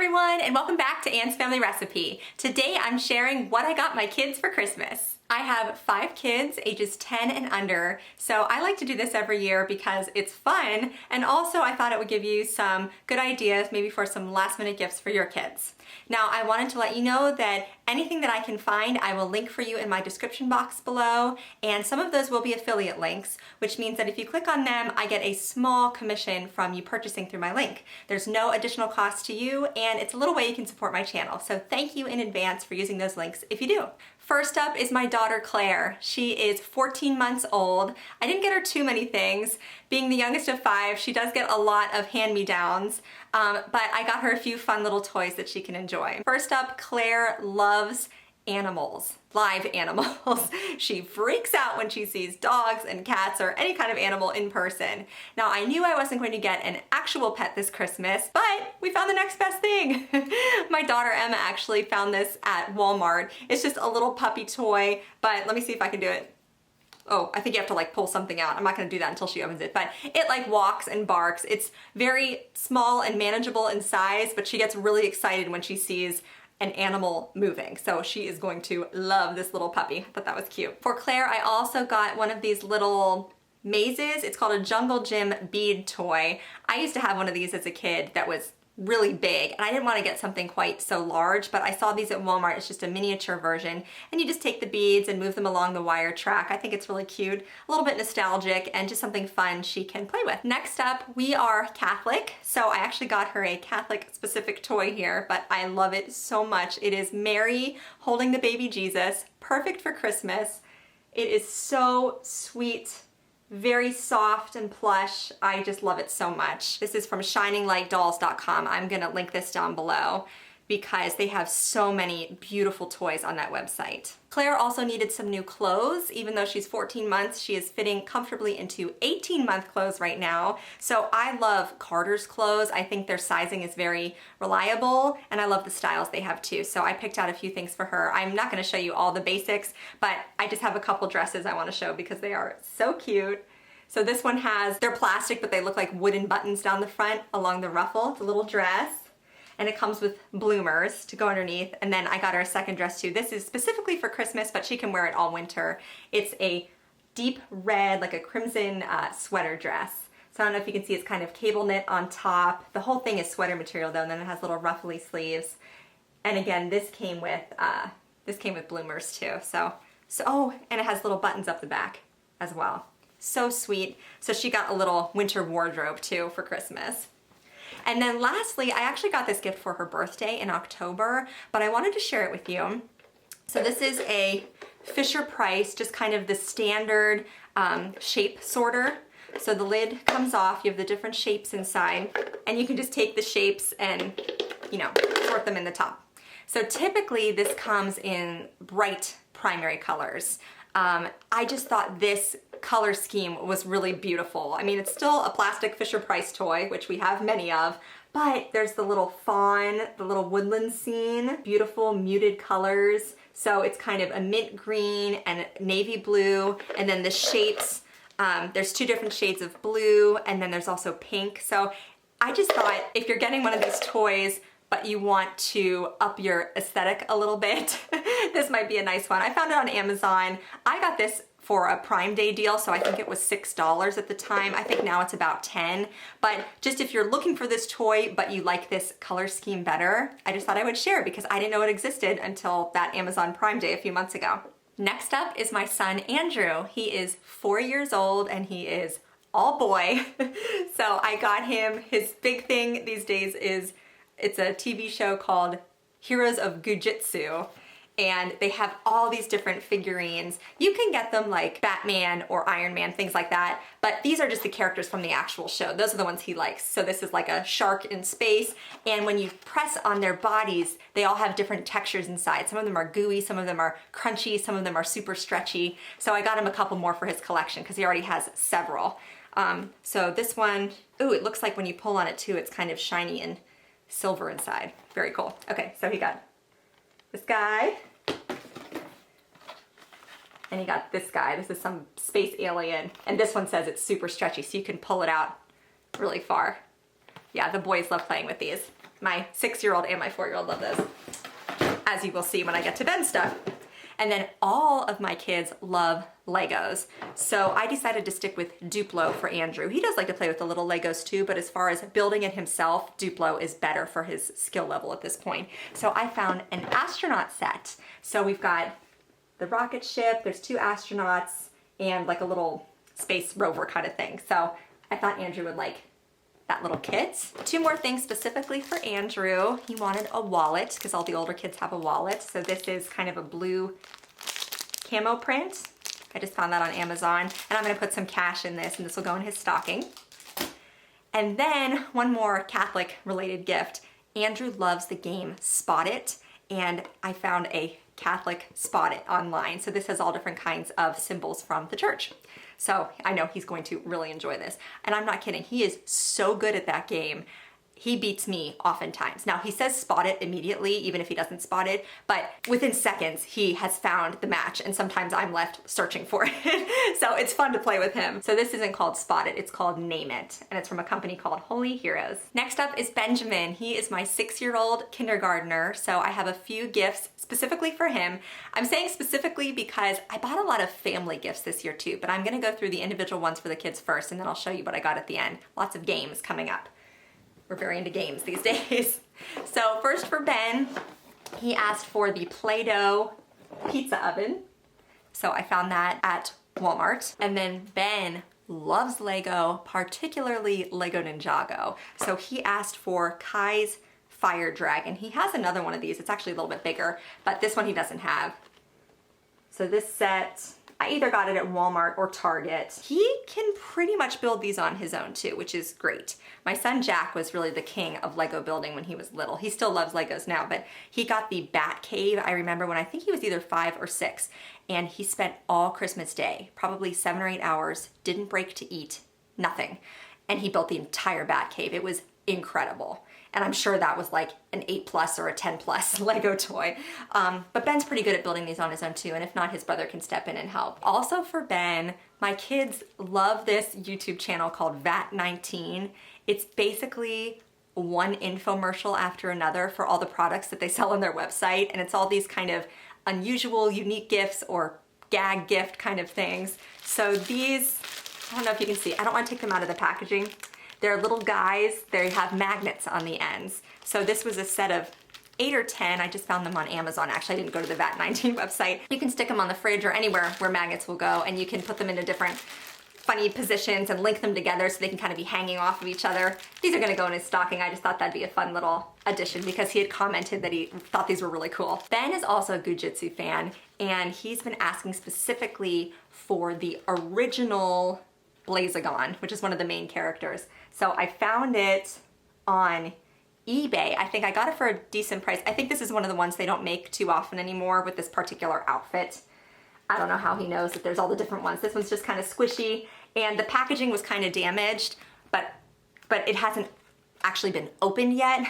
everyone, and welcome back to Anne's Family Recipe. Today I'm sharing what I got my kids for Christmas. I have 5 kids, ages 10 and under, so I like to do this every year because it's fun, and also I thought it would give you some good ideas maybe for some last minute gifts for your kids. Now I wanted to let you know that anything that I can find I will link for you in my description box below, and some of those will be affiliate links, which means that if you click on them I get a small commission from you purchasing through my link. There's no additional cost to you, and it's a little way you can support my channel, so thank you in advance for using those links if you do. First up is my daughter Claire. She is 14 months old. I didn't get her too many things. Being the youngest of 5, she does get a lot of hand-me-downs, but I got her a few fun little toys that she can enjoy. First up, Claire loves animals, live animals. She freaks out when she sees dogs and cats or any kind of animal in person. Now I knew I wasn't going to get an actual pet this Christmas, but we found the next best thing. My daughter Emma actually found this at Walmart. It's just a little puppy toy, but let me see if I can do it. Oh, I think you have to like pull something out. I'm not gonna do that until she opens it, but it like walks and barks. It's very small and manageable in size, but she gets really excited when she sees an animal moving. So she is going to love this little puppy. I thought that was cute. For Claire, I also got one of these little mazes. It's called a Jungle Gym bead toy. I used to have one of these as a kid that was really big, and I didn't want to get something quite so large, but I saw these at Walmart. It's just a miniature version, and you just take the beads and move them along the wire track. I think it's really cute, a little bit nostalgic, and just something fun she can play with. Next up, we are Catholic, so I actually got her a Catholic specific toy here, but I love it so much. It is Mary holding the baby Jesus, perfect for Christmas. It is so sweet, very soft and plush. I just love it so much. This is from shininglightdolls.com. I'm gonna link this down below because they have so many beautiful toys on that website. Claire also needed some new clothes. Even though she's 14 months, she is fitting comfortably into 18-month clothes right now. So I love Carter's clothes. I think their sizing is very reliable, and I love the styles they have too. So I picked out a few things for her. I'm not gonna show you all the basics, but I just have a couple dresses I wanna show because they are so cute. So this one they're plastic, but they look like wooden buttons down the front along the ruffle. It's a little dress. And it comes with bloomers to go underneath. And then I got her a second dress too. This is specifically for Christmas, but she can wear it all winter. It's a deep red, like a crimson sweater dress. So I don't know if you can see, it's kind of cable knit on top. The whole thing is sweater material though, and then it has little ruffly sleeves. And again, this came with bloomers too. Oh, and it has little buttons up the back as well. So sweet. So she got a little winter wardrobe too for Christmas. And then lastly, I actually got this gift for her birthday in October, but I wanted to share it with you. So this is a Fisher-Price, just kind of the standard shape sorter. So the lid comes off, you have the different shapes inside, and you can just take the shapes and, you know, sort them in the top. So typically this comes in bright primary colors. I just thought this color scheme was really beautiful. I mean, it's still a plastic Fisher-Price toy, which we have many of, but there's the little fawn, the little woodland scene, beautiful muted colors. So it's kind of a mint green and navy blue, and then the shapes, there's 2 different shades of blue, and then there's also pink. So I just thought if you're getting one of these toys, but you want to up your aesthetic a little bit, this might be a nice one. I found it on Amazon. I got this for a Prime Day deal, so I think it was $6 at the time. I think now it's about 10. But just if you're looking for this toy, but you like this color scheme better, I just thought I would share it because I didn't know it existed until that Amazon Prime Day a few months ago. Next up is my son, Andrew. He is 4 years old and he is all boy. So I got him, his big thing these days is, it's a TV show called Heroes of Gujitsu, and they have all these different figurines. You can get them like Batman or Iron Man, things like that, but these are just the characters from the actual show. Those are the ones he likes. So this is like a shark in space, and when you press on their bodies, they all have different textures inside. Some of them are gooey, some of them are crunchy, some of them are super stretchy. So I got him a couple more for his collection because he already has several. So this one, ooh, it looks like when you pull on it too, it's kind of shiny and silver inside. Very cool. Okay, so he got this guy, and he got this guy. This is some space alien, and this one says it's super stretchy, so you can pull it out really far. Yeah, the boys love playing with these. My 6-year-old and my 4-year-old love this, as you will see when I get to Ben's stuff. And then all of my kids love Legos. So I decided to stick with Duplo for Andrew. He does like to play with the little Legos too, but as far as building it himself, Duplo is better for his skill level at this point. So I found an astronaut set. So we've got the rocket ship, there's 2 astronauts, and like a little space rover kind of thing. So I thought Andrew would like that little kit. 2 more things specifically for Andrew. He wanted a wallet because all the older kids have a wallet. So this is kind of a blue camo print. I just found that on Amazon, and I'm gonna put some cash in this, and this will go in his stocking. And then one more Catholic related gift. Andrew loves the game Spot It, and I found a Catholic Spot It online. So this has all different kinds of symbols from the church. So I know he's going to really enjoy this. And I'm not kidding, he is so good at that game. He beats me oftentimes. Now he says spot it immediately, even if he doesn't spot it, but within seconds he has found the match, and sometimes I'm left searching for it. So it's fun to play with him. So this isn't called Spot It, it's called Name It, and it's from a company called Holy Heroes. Next up is Benjamin. He is my 6-year-old kindergartner, so I have a few gifts specifically for him. I'm saying specifically because I bought a lot of family gifts this year too, but I'm gonna go through the individual ones for the kids first, and then I'll show you what I got at the end. Lots of games coming up. We're very into games these days. So first for Ben, he asked for the Play-Doh pizza oven. So I found that at Walmart. And then Ben loves Lego, particularly Lego Ninjago. So he asked for Kai's Fire Dragon. He has another one of these. It's actually a little bit bigger, but this one he doesn't have. So this set, I either got it at Walmart or Target. He can pretty much build these on his own too, which is great. My son Jack was really the king of Lego building when he was little. He still loves Legos now, but he got the Bat Cave, I remember when I think he was either 5 or 6, and he spent all Christmas Day, probably 7 or 8 hours, didn't break to eat, nothing. And he built the entire Bat Cave. It was incredible. And I'm sure that was like an 8+ or a 10+ Lego toy. But Ben's pretty good at building these on his own too, and if not, his brother can step in and help. Also for Ben, my kids love this YouTube channel called VAT19. It's basically one infomercial after another for all the products that they sell on their website, and it's all these kind of unusual, unique gifts or gag gift kind of things. So these, I don't know if you can see, I don't want to take them out of the packaging. They're little guys, they have magnets on the ends. So this was a set of 8 or 10, I just found them on Amazon. Actually, I didn't go to the VAT19 website. You can stick them on the fridge or anywhere where magnets will go, and you can put them into different funny positions and link them together so they can kind of be hanging off of each other. These are gonna go in his stocking. I just thought that'd be a fun little addition because he had commented that he thought these were really cool. Ben is also a Gujitsu fan, and he's been asking specifically for the original Blazagon, which is one of the main characters. So I found it on eBay. I think I got it for a decent price. I think this is one of the ones they don't make too often anymore with this particular outfit. I don't know how he knows that there's all the different ones. This one's just kind of squishy, and the packaging was kind of damaged, but it hasn't actually been opened yet.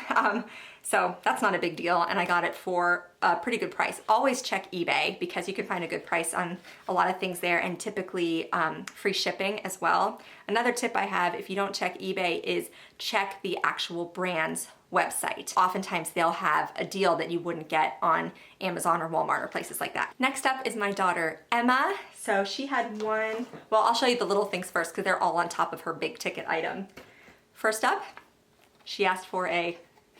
So that's not a big deal, and I got it for a pretty good price. Always check eBay because you can find a good price on a lot of things there, and typically free shipping as well. Another tip I have, if you don't check eBay, is check the actual brand's website. Oftentimes they'll have a deal that you wouldn't get on Amazon or Walmart or places like that. Next up is my daughter, Emma. So she had one, well, I'll show you the little things first because they're all on top of her big ticket item. First up, she asked for a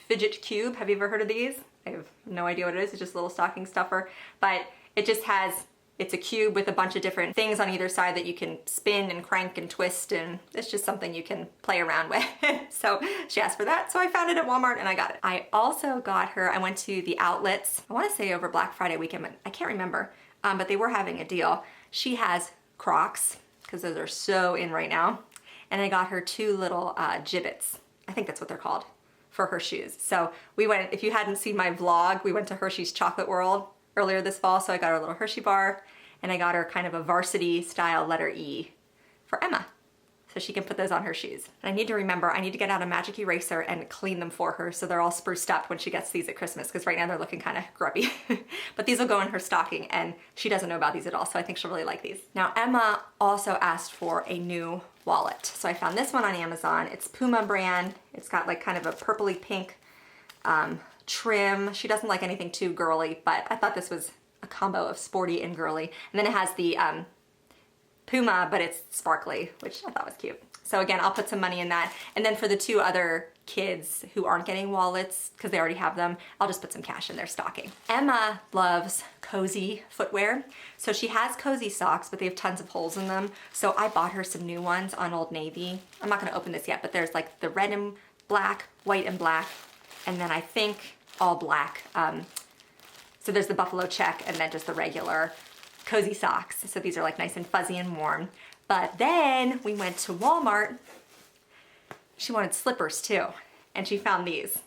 fidget cube. Have you ever heard of these? I have no idea what it is. It's just a little stocking stuffer, but it just has, it's a cube with a bunch of different things on either side that you can spin and crank and twist, and it's just something you can play around with. So she asked for that, so I found it at Walmart and I got it. I also got her, I went to the outlets, I want to say over Black Friday weekend, but I can't remember, but they were having a deal. She has Crocs, because those are so in right now, and I got her 2 little gibbets. I think that's what they're called, for her shoes. So we went, if you hadn't seen my vlog, we went to Hershey's Chocolate World earlier this fall, so I got her a little Hershey bar, and I got her kind of a varsity style letter E for Emma, so she can put those on her shoes. And I need to remember, I need to get out a magic eraser and clean them for her so they're all spruced up when she gets these at Christmas, because right now they're looking kind of grubby. But these will go in her stocking, and she doesn't know about these at all, so I think she'll really like these. Now Emma also asked for a new wallet. So I found this one on Amazon. It's Puma brand. It's got like kind of a purpley pink trim. She doesn't like anything too girly, but I thought this was a combo of sporty and girly. And then it has the Puma, but it's sparkly, which I thought was cute. So again, I'll put some money in that. And then for the two other kids who aren't getting wallets, because they already have them, I'll just put some cash in their stocking. Emma loves cozy footwear. So she has cozy socks, but they have tons of holes in them. So I bought her some new ones on Old Navy. I'm not gonna open this yet, but there's like the red and black, white and black, and then I think all black. So there's the buffalo check and then just the regular cozy socks. So these are like nice and fuzzy and warm. But then we went to Walmart. She wanted slippers too, and she found these.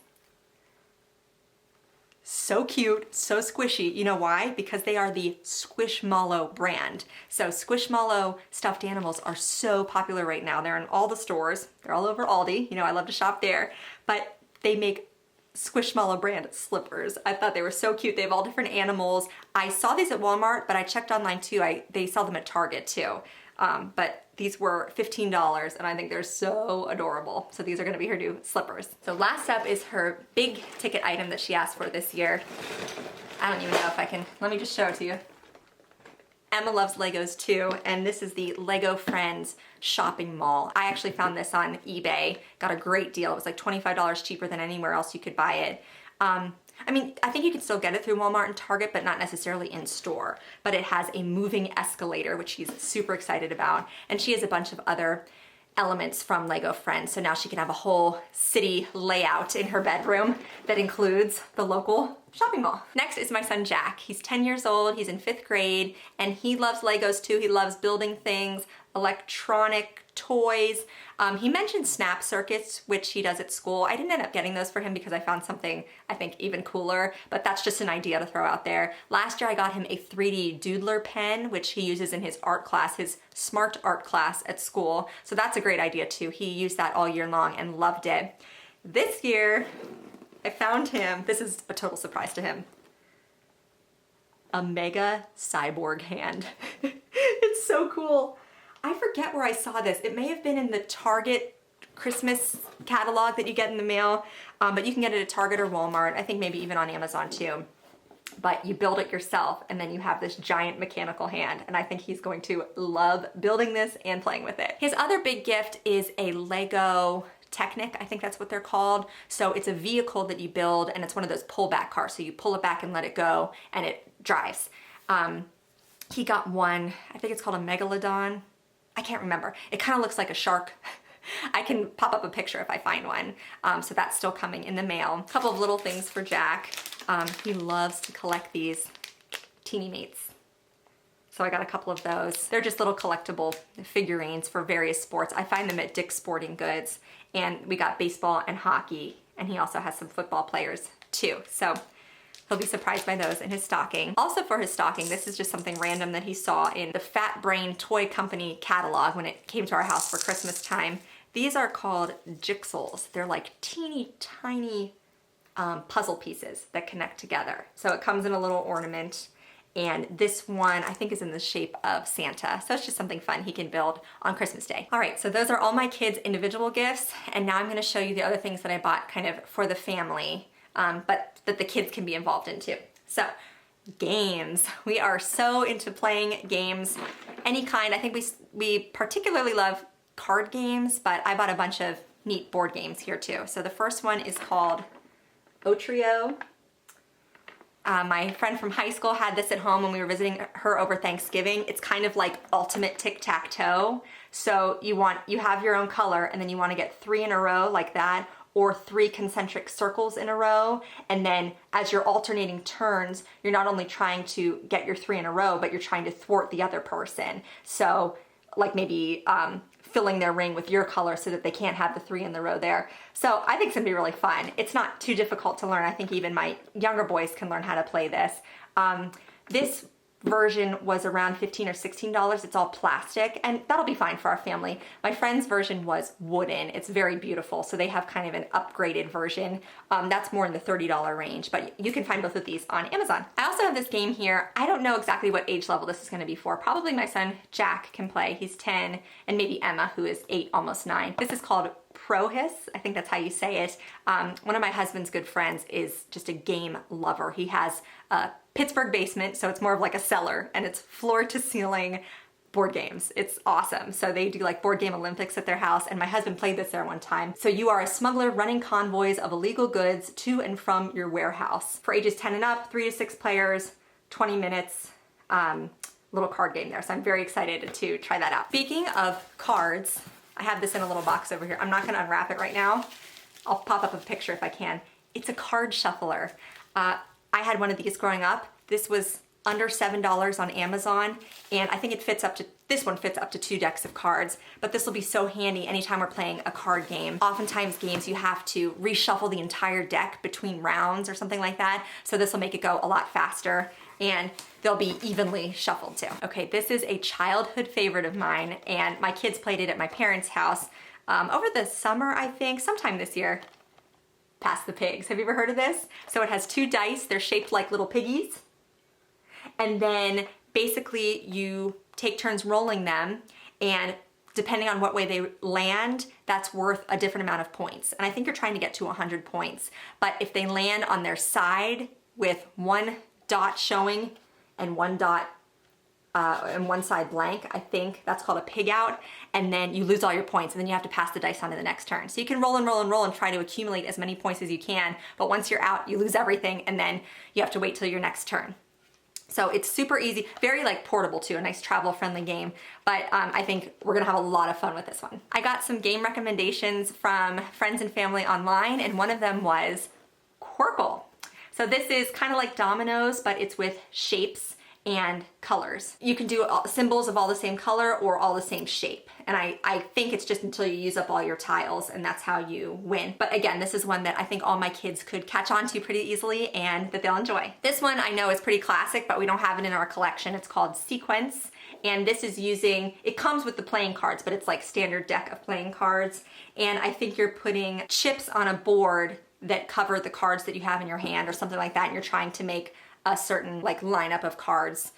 So cute, so squishy. You know why? Because they are the Squishmallow brand. So Squishmallow stuffed animals are so popular right now. They're in all the stores. They're all over Aldi. You know, I love to shop there. But they make Squishmallow brand slippers. I thought they were so cute. They have all different animals. I saw these at Walmart, but I checked online too. They sell them at Target too. But these were $15 and I think they're so adorable. So these are gonna be her new slippers. So last up is her big ticket item that she asked for this year. I don't even know if I can, let me just show it to you. Emma loves Legos too, and this is the Lego Friends shopping mall. I actually found this on eBay, got a great deal. It was like $25 cheaper than anywhere else you could buy it. I mean, I think you can still get it through Walmart and Target, but not necessarily in store. But it has a moving escalator, which she's super excited about. And she has a bunch of other elements from Lego Friends. So now she can have a whole city layout in her bedroom that includes the local shopping mall. Next is my son Jack. He's 10 years old, he's in 5th grade, and he loves Legos too. He loves building things, electronic toys. He mentioned snap circuits, which he does at school. I didn't end up getting those for him because I found something I think even cooler, but that's just an idea to throw out there. Last year I got him a 3D doodler pen, which he uses in his art class, his smart art class at school. So that's a great idea too. He used that all year long and loved it. This year, I found him, this is a total surprise to him, a mega cyborg hand. It's so cool. I forget where I saw this. It may have been in the Target Christmas catalog that you get in the mail, but you can get it at Target or Walmart. I think maybe even on Amazon too. But you build it yourself and then you have this giant mechanical hand, and I think he's going to love building this and playing with it. His other big gift is a Lego Technic, I think that's what they're called. So it's a vehicle that you build, and it's one of those pullback cars. So you pull it back and let it go and it drives. He got one, I think it's called a Megalodon. I can't remember. It kind of looks like a shark. I can pop up a picture if I find one. So that's still coming in the mail. A couple of little things for Jack. He loves to collect these teeny mates. So I got a couple of those. They're just little collectible figurines for various sports. I find them at Dick's Sporting Goods. And we got baseball and hockey. And he also has some football players too. So he'll be surprised by those in his stocking. Also for his stocking, this is just something random that he saw in the Fat Brain Toy Company catalog when it came to our house for Christmas time. These are called jigsaws. They're like teeny tiny puzzle pieces that connect together. So it comes in a little ornament, and this one I think is in the shape of Santa. So it's just something fun he can build on Christmas Day. All right, so those are all my kids' individual gifts, and now I'm gonna show you the other things that I bought kind of for the family, but that the kids can be involved in too. So games. We are so into playing games, any kind. I think we particularly love card games, but I bought a bunch of neat board games here too. So the first one is called Otrio. My friend from high school had this at home when we were visiting her over Thanksgiving. It's kind of like ultimate tic-tac-toe. So you have your own color, and then you want to get 3 in a row like that, or 3 concentric circles in a row. And then as you're alternating turns, you're not only trying to get your 3 in a row, but you're trying to thwart the other person. So like maybe filling their ring with your color so that they can't have the 3 in the row there. So I think it's gonna be really fun. It's not too difficult to learn. I think even my younger boys can learn how to play this. This version was around $15 or $16. It's all plastic, and that'll be fine for our family. My friend's version was wooden. It's very beautiful, so they have kind of an upgraded version. That's more in the $30 range, but you can find both of these on Amazon. I also have this game here. I don't know exactly what age level this is gonna be for. Probably my son Jack can play. He's 10, and maybe Emma, who is 8, almost 9. This is called Hess, I think that's how you say it. One of my husband's good friends is just a game lover. He has a Pittsburgh basement, so it's more of like a cellar, and it's floor to ceiling board games. It's awesome. So they do like board game Olympics at their house, and my husband played this there one time. So you are a smuggler running convoys of illegal goods to and from your warehouse. For ages 10 and up, 3 to 6 players, 20 minutes, little card game there. So I'm very excited to try that out. Speaking of cards, I have this in a little box over here. I'm not gonna unwrap it right now. I'll pop up a picture if I can. It's a card shuffler. I had one of these growing up. This was under $7 on Amazon, and I think it fits up to, this one fits up to 2 decks of cards, but this will be so handy anytime we're playing a card game. Oftentimes games you have to reshuffle the entire deck between rounds or something like that, so this will make it go a lot faster, and they'll be evenly shuffled too. Okay, this is a childhood favorite of mine, and my kids played it at my parents' house over the summer, I think, sometime this year. Pass the Pigs. Have you ever heard of this? So it has 2 dice, they're shaped like little piggies, and then basically you take turns rolling them, and depending on what way they land, that's worth a different amount of points. And I think you're trying to get to 100 points. But if they land on their side with 1 dot showing and 1 dot and 1 side blank, I think that's called a pig out, and then you lose all your points, and then you have to pass the dice on to the next turn. So you can roll and roll and roll and try to accumulate as many points as you can, but once you're out, you lose everything, and then you have to wait till your next turn. So it's super easy, very like portable too, a nice travel friendly game, but I think we're gonna have a lot of fun with this one. I got some game recommendations from friends and family online, and one of them was Quirkle. So this is kind of like dominoes, but it's with shapes and colors. You can do symbols of all the same color or all the same shape. And I think it's just until you use up all your tiles, and that's how you win. But again, this is one that I think all my kids could catch on to pretty easily and that they'll enjoy. This one I know is pretty classic, but we don't have it in our collection. It's called Sequence. And this is using, it comes with the playing cards, but it's like standard deck of playing cards. And I think you're putting chips on a board that cover the cards that you have in your hand or something like that, and you're trying to make a certain like lineup of cards.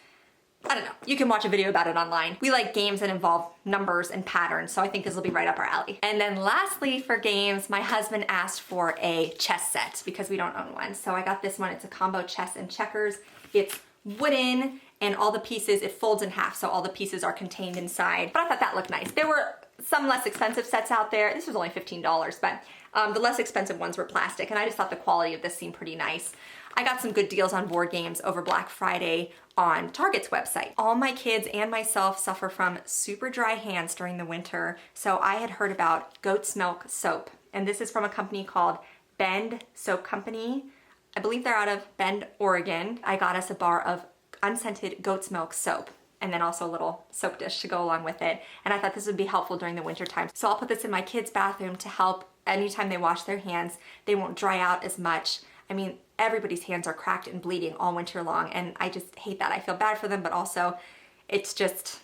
I don't know, you can watch a video about it online. We like games that involve numbers and patterns, so I think this will be right up our alley. And then lastly for games, my husband asked for a chess set because we don't own one. So I got this one, it's a combo chess and checkers. It's wooden, and all the pieces, it folds in half, so all the pieces are contained inside. But I thought that looked nice. There were some less expensive sets out there. This was only $15, but the less expensive ones were plastic, and I just thought the quality of this seemed pretty nice. I got some good deals on board games over Black Friday on Target's website. All my kids and myself suffer from super dry hands during the winter, so I had heard about goat's milk soap, and this is from a company called Bend Soap Company. I believe they're out of Bend, Oregon. I got us a bar of unscented goat's milk soap, and then also a little soap dish to go along with it. And I thought this would be helpful during the winter time. So I'll put this in my kids' bathroom to help anytime they wash their hands. They won't dry out as much. I mean, everybody's hands are cracked and bleeding all winter long, and I just hate that. I feel bad for them, but also it's just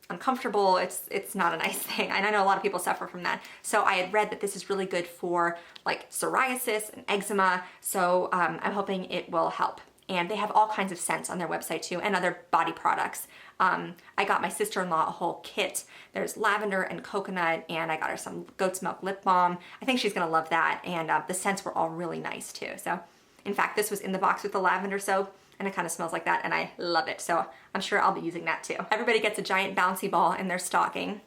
uncomfortable. It's not a nice thing. And I know a lot of people suffer from that. So I had read that this is really good for like psoriasis and eczema. So I'm hoping it will help. And they have all kinds of scents on their website too, and other body products. I got my sister-in-law a whole kit. There's lavender and coconut, and I got her some goat's milk lip balm. I think she's gonna love that, and the scents were all really nice too. So, in fact, this was in the box with the lavender soap, and it kind of smells like that, and I love it. So I'm sure I'll be using that too. Everybody gets a giant bouncy ball in their stocking,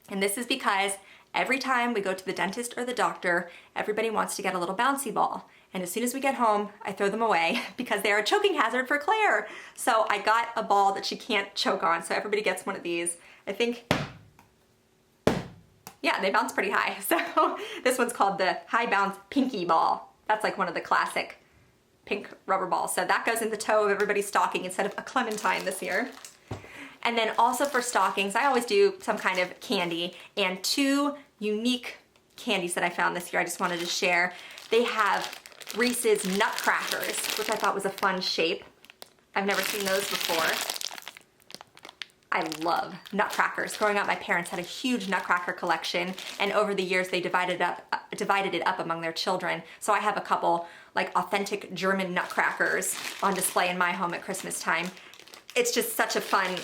and this is because every time we go to the dentist or the doctor, everybody wants to get a little bouncy ball. And as soon as we get home, I throw them away because they're a choking hazard for Claire. So I got a ball that she can't choke on, so everybody gets one of these. I think, yeah, they bounce pretty high. So this one's called the High Bounce Pinky Ball. That's like one of the classic pink rubber balls. So that goes in the toe of everybody's stocking instead of a clementine this year. And then also for stockings, I always do some kind of candy, and 2 unique candies that I found this year I just wanted to share. They have Reese's Nutcrackers, which I thought was a fun shape. I've never seen those before. I love Nutcrackers. Growing up, my parents had a huge Nutcracker collection, and over the years they divided it up among their children. So I have a couple like authentic German Nutcrackers on display in my home at Christmas time. It's just such a fun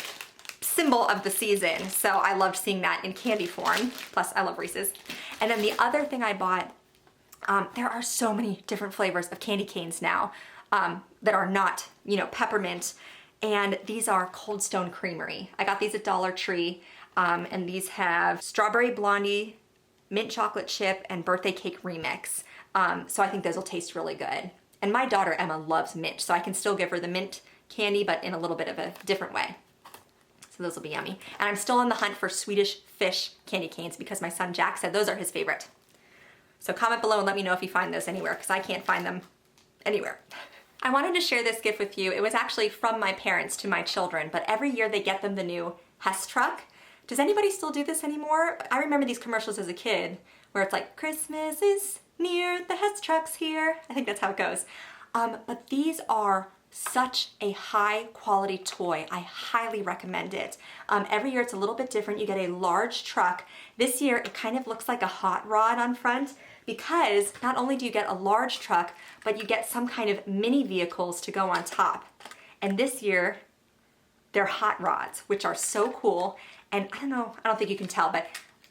symbol of the season, so I loved seeing that in candy form. Plus, I love Reese's. And then the other thing I bought, there are so many different flavors of candy canes now that are not, peppermint. And these are Cold Stone Creamery. I got these at Dollar Tree, and these have strawberry blondie, mint chocolate chip, and birthday cake remix. So I think those will taste really good. And my daughter Emma loves mint, so I can still give her the mint candy, but in a little bit of a different way. So those will be yummy. And I'm still on the hunt for Swedish fish candy canes because my son Jack said those are his favorite. So comment below and let me know if you find those anywhere, because I can't find them anywhere. I wanted to share this gift with you. It was actually from my parents to my children, but every year they get them the new Hess truck. Does anybody still do this anymore? I remember these commercials as a kid where it's like, Christmas is near, the Hess truck's here. I think that's how it goes. But these are such a high quality toy. I highly recommend it. Every year it's a little bit different. You get a large truck. This year it kind of looks like a hot rod on front, because not only do you get a large truck, but you get some kind of mini vehicles to go on top. And this year, they're hot rods, which are so cool. And I don't think you can tell, but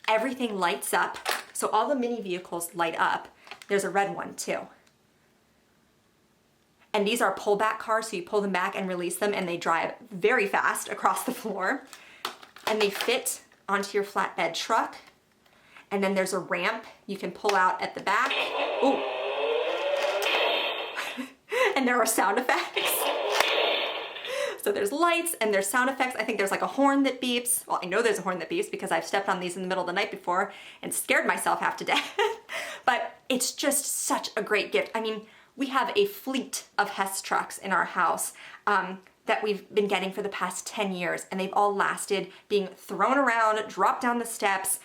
everything lights up. So all the mini vehicles light up. There's a red one too. And these are pullback cars, so you pull them back and release them, and they drive very fast across the floor. And they fit onto your flatbed truck. And then there's a ramp you can pull out at the back. Ooh. And there are sound effects. So there's lights and there's sound effects. I think there's like a horn that beeps. Well, I know there's a horn that beeps because I've stepped on these in the middle of the night before and scared myself half to death. But it's just such a great gift. I mean, we have a fleet of Hess trucks in our house that we've been getting for the past 10 years, and they've all lasted being thrown around, dropped down the steps,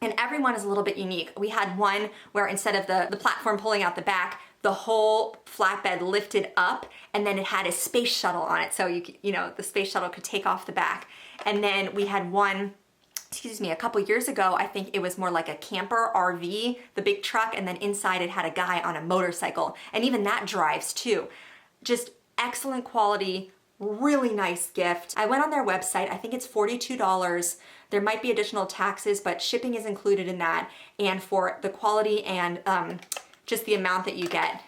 and everyone is a little bit unique. We had one where instead of the platform pulling out the back, the whole flatbed lifted up, and then it had a space shuttle on it. So the space shuttle could take off the back. And then we had one, a couple years ago, I think it was more like a camper RV, the big truck, and then inside it had a guy on a motorcycle. And even that drives too. Just excellent quality, really nice gift. I went on their website, I think it's $42. There might be additional taxes, but shipping is included in that. And for the quality and just the amount that you get,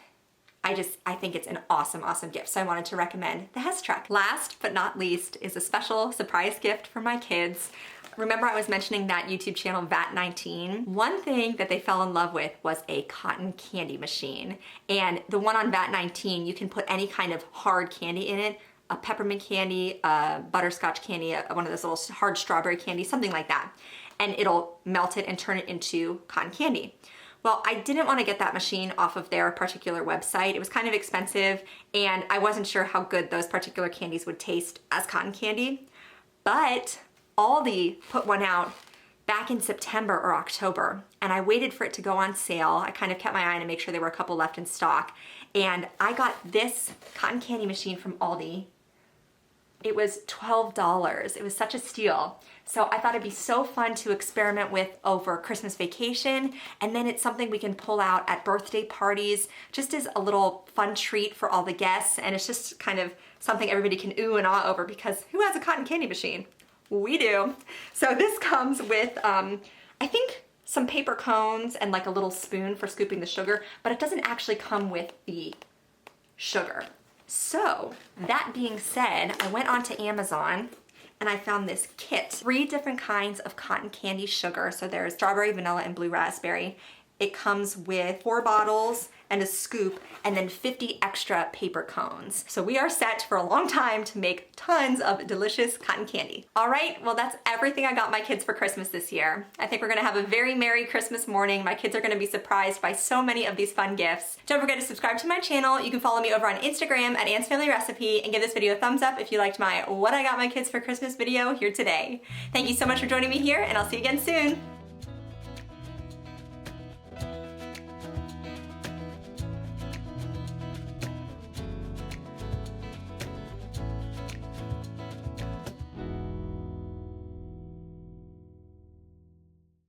I think it's an awesome, awesome gift. So I wanted to recommend the Hess truck. Last but not least is a special surprise gift for my kids. Remember I was mentioning that YouTube channel VAT19? One thing that they fell in love with was a cotton candy machine. And the one on VAT19, you can put any kind of hard candy in it, a peppermint candy, a butterscotch candy, one of those little hard strawberry candy, something like that. And it'll melt it and turn it into cotton candy. Well, I didn't want to get that machine off of their particular website. It was kind of expensive, and I wasn't sure how good those particular candies would taste as cotton candy. But Aldi put one out back in September or October, and I waited for it to go on sale. I kind of kept my eye on it to make sure there were a couple left in stock. And I got this cotton candy machine from Aldi. It was $12. It was such a steal. So I thought it'd be so fun to experiment with over Christmas vacation, and then it's something we can pull out at birthday parties, just as a little fun treat for all the guests, and it's just kind of something everybody can ooh and ah over, because who has a cotton candy machine? We do. So this comes with, I think, some paper cones and like a little spoon for scooping the sugar, but it doesn't actually come with the sugar. So that being said, I went onto Amazon and I found this kit. 3 different kinds of cotton candy sugar. So there's strawberry, vanilla, and blue raspberry. It comes with 4 bottles and a scoop, and then 50 extra paper cones. So we are set for a long time to make tons of delicious cotton candy. All right, well that's everything I got my kids for Christmas this year. I think we're gonna have a very merry Christmas morning. My kids are gonna be surprised by so many of these fun gifts. Don't forget to subscribe to my channel. You can follow me over on Instagram at Ann's Family Recipe, and give this video a thumbs up if you liked my What I Got My Kids for Christmas video here today. Thank you so much for joining me here, and I'll see you again soon.